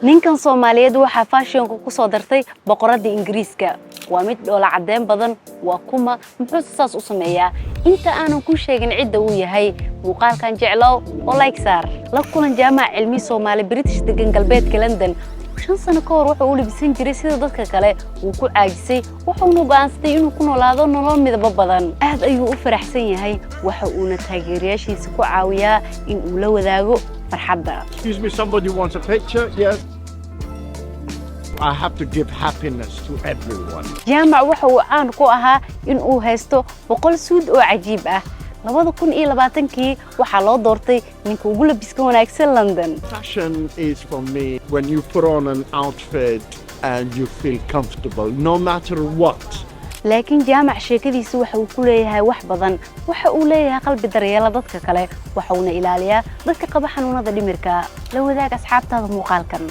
ninkan Soomaaliyeed waxa fashion-ku ku soo dartay boqoradda Ingiriiska waa mid dhoola cadeyn badan waa kuma muxuu saas u sameeyaa inta aanu ku sheegin cidda uu yahay muuqaalkan jeclow oo like saar la kulan jaamac cilmi Soomaali British degan galbeedka London 5 sano ka hor wuxuu u libisan jiray sida dadka kale uu ku caajisay wuxuu go'aansaday inuu ku noolaado nolol midab badan aad ayuu u faraxsan yahay waxa uu na taageerayaashiisa ku caawiyaa in uu la wadaago farxadda. Excuse me, somebody wants a picture? Yes. I have to give happiness to everyone. jaamac waxa uu caan ku ahaa in uu haysto 100 suud oo cajiib ah 2020kii waxa loo doortay ninka ugu labiska wanaagsan London. Fashion is for me when you put on an outfit and you feel comfortable no matter what. laakiin jaamac sheekadiisa waxa uu ku leeyahay wax badan waxa uu leeyahay qalbi daryeela dadka kale waxa uu na ilaaliyaa dadka qaba xanuunada dhimirka la wadaag asxaabtaada muuqaalkan.